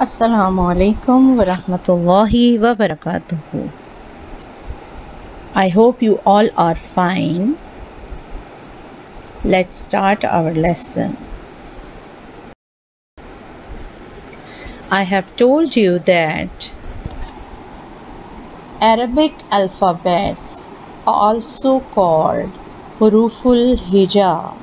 Assalamu alaikum wa rahmatullahi wa barakatuhu. I hope you all are fine. Let's start our lesson. I have told you that Arabic alphabets are also called Huroof al Hijaa.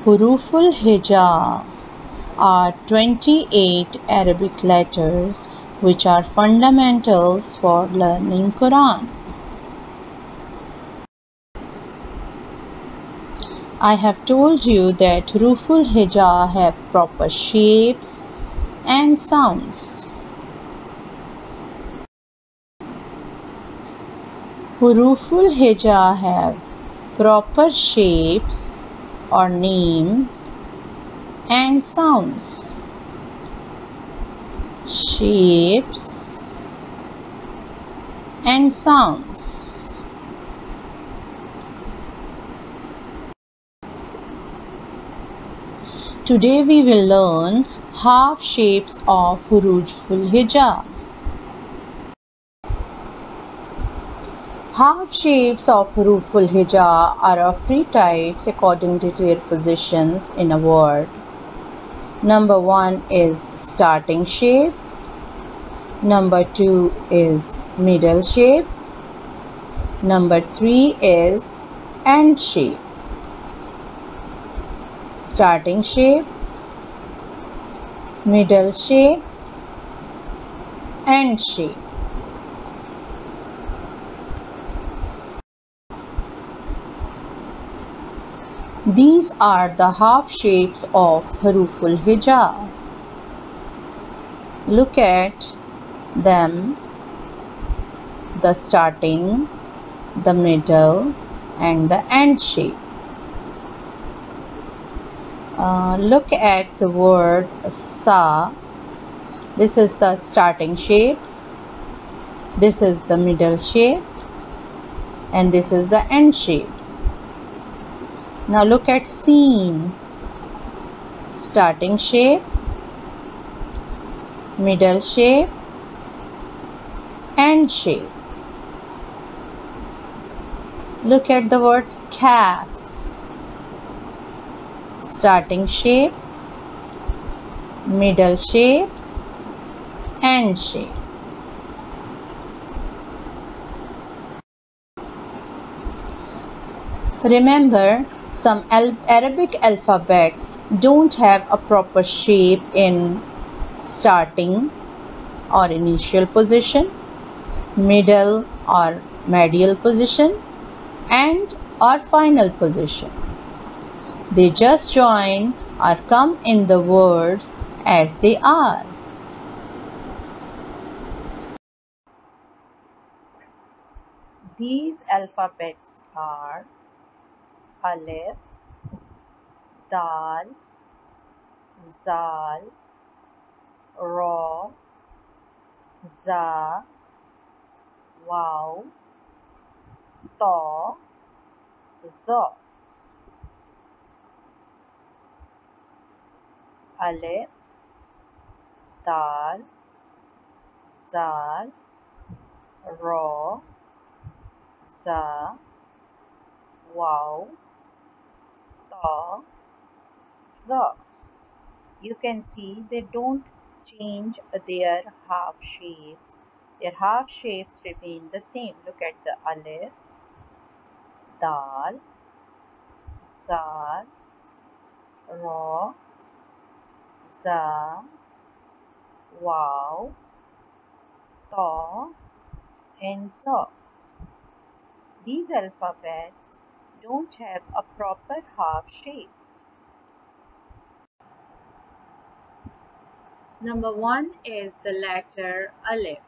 Huroof al Hijaa are 28 Arabic letters which are fundamentals for learning Qur'an. I have told you that Huroof al Hijaa have proper shapes and sounds. Huroof al Hijaa have proper shapes or name and sounds. Shapes and sounds. Today we will learn half shapes of Huroof al Hijaa. Half shapes of Huroof al Hijaa are of three types according to their positions in a word. Number 1 is starting shape. Number 2 is middle shape. Number 3 is end shape. Starting shape, middle shape, end shape. These are the half shapes of Huroof al Hijaa. Look at them: the starting, the middle, and the end shape. Look at the word sa. This is the starting shape, this is the middle shape, and this is the end shape. Now look at seen. Starting shape, middle shape, end shape. Look at the word kaf. Starting shape, middle shape, end shape. Remember, some Arabic alphabets don't have a proper shape in starting or initial position, middle or medial position, and or final position. They just join or come in the words as they are. These alphabets are Alif, Dal, Zal, Ra, Za, Waw, Ta, Za. Alif, Dal, Zal, Ra, Za, Waw, Ta, Za. You can see they don't change their half shapes. Their half shapes remain the same. Look at the Alif, Dal, Zal, Ra, Za, Waw, Ta, and Za. These alphabets don't have a proper half shape. Number 1 is the letter Alif.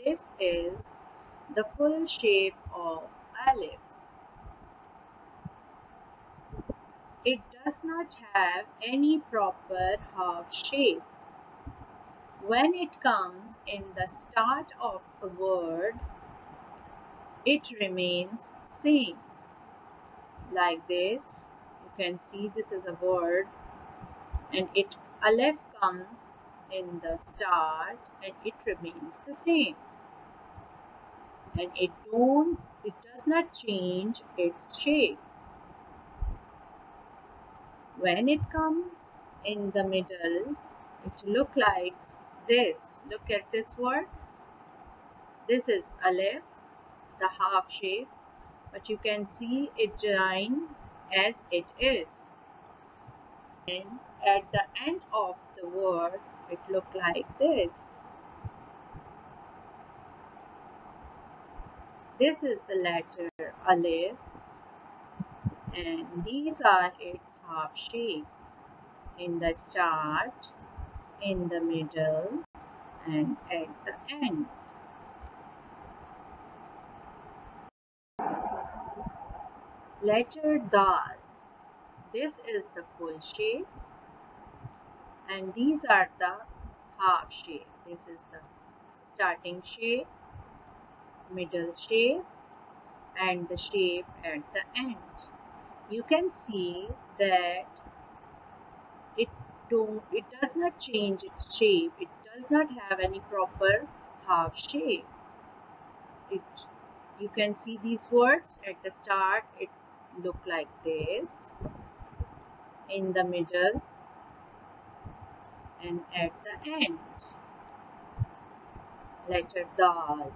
This is the full shape of Alif. It does not have any proper half shape. When it comes in the start of a word, it remains same. Like this, you can see this is a word, and aleph comes in the start and it remains the same, and it does not change its shape. When it comes in the middle, it look like this. Look at this word. This is aleph, the half shape, but you can see it joined as it is. And at the end of the word, it look like this. This is the letter aleph, and these are its half shape in the start, in the middle, and at the end. Letter dal. This is the full shape, and these are the half shape. This is the starting shape, middle shape, and the shape at the end. You can see that it does not change its shape. It does not have any proper half shape. You can see these words at the start. It look like this, in the middle, and at the end. Letter dal.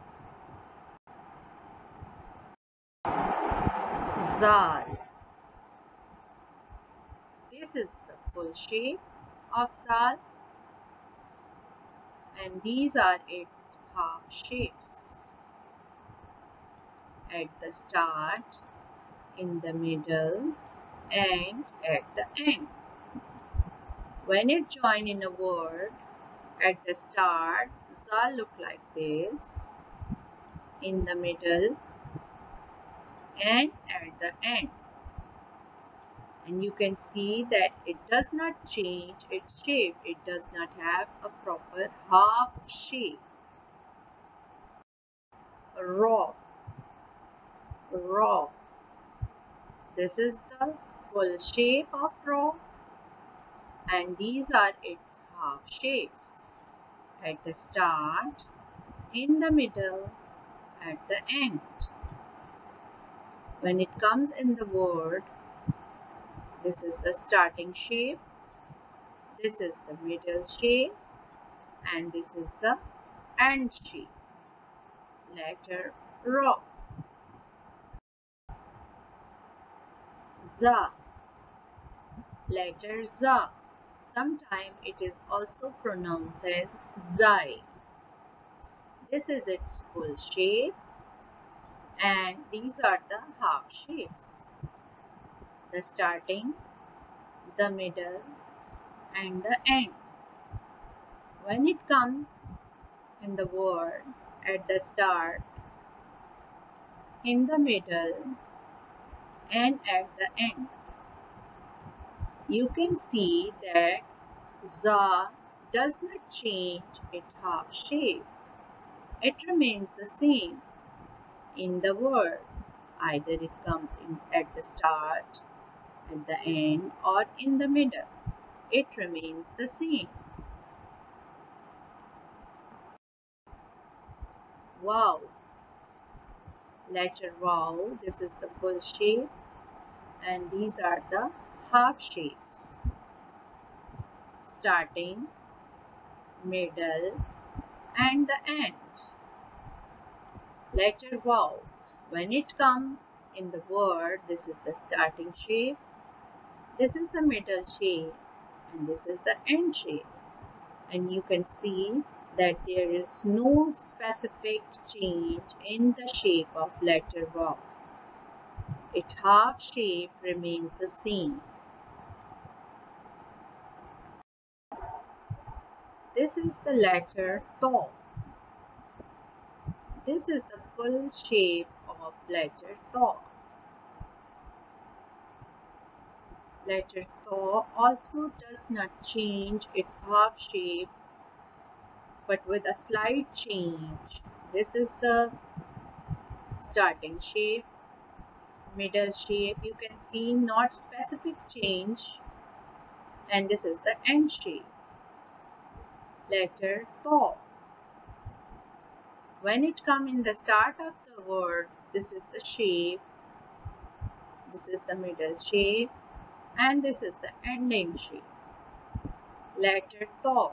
Zal. This is the full shape of zal, and these are its half shapes. At the start, in the middle, and at the end. When it join in a word, at the start, zal look like this, in the middle, and at the end. And you can see that it does not change its shape. It does not have a proper half shape. Raw. Raw. This is the full shape of raw, and these are its half shapes. At the start, in the middle, at the end. When it comes in the word, this is the starting shape, this is the middle shape, and this is the end shape. Letter Ra. Za. Letter Za. Sometimes it is also pronounced as Zai. This is its full shape, and these are the half shapes. The starting, the middle, and the end. When it comes in the word at the start, in the middle, and at the end, you can see that Za does not change its half shape. It remains the same in the word. Either it comes in at the start, at the end, or in the middle. It remains the same. Wow. Letter Wow. This is the full shape, and these are the half shapes. Starting, middle, and the end. Letter Wow. When it comes in the word, this is the starting shape, this is the middle shape, and this is the end shape. And you can see that there is no specific change in the shape of letter Wow. Its half shape remains the same. This is the letter Ta. This is the full shape of letter Ta. Letter Ta also does not change its half shape, but with a slight change. This is the starting shape, middle shape, you can see not specific change, and this is the end shape. Letter to. When it comes in the start of the word, this is the shape, this is the middle shape, and this is the ending shape. Letter to.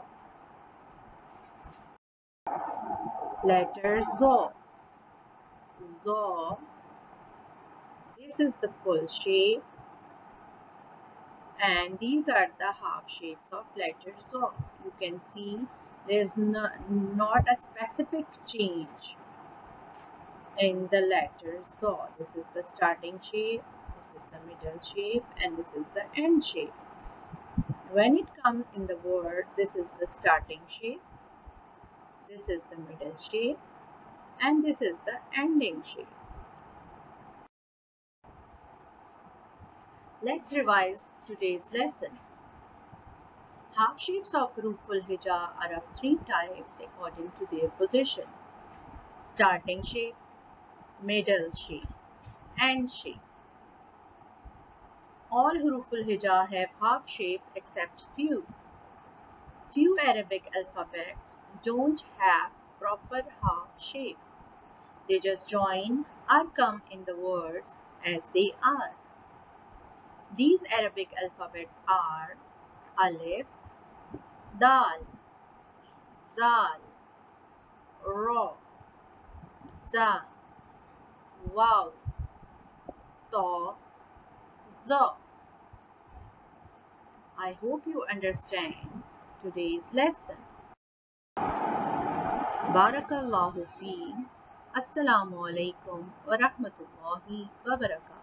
Letter zo. Zo. This is the full shape, and these are the half shapes of letter zo. You can see there's not a specific change in the letter zo. This is the starting shape, this is the middle shape, and this is the end shape. When it comes in the word, this is the starting shape, this is the middle shape, and this is the ending shape. Let's revise today's lesson. Half shapes of Huroof al Hijaa are of three types according to their positions: starting shape, middle shape, end shape. All Huroof al Hijaa have half shapes except few. Few Arabic alphabets don't have proper half shape. They just join or come in the words as they are. These Arabic alphabets are Alif, Dal, Zal, Ra, Za, Waw, Ta, Za. I hope you understand today's lesson. Barakallahu fi. Assalamu alaikum wa rahmatullahi wa barakatuh.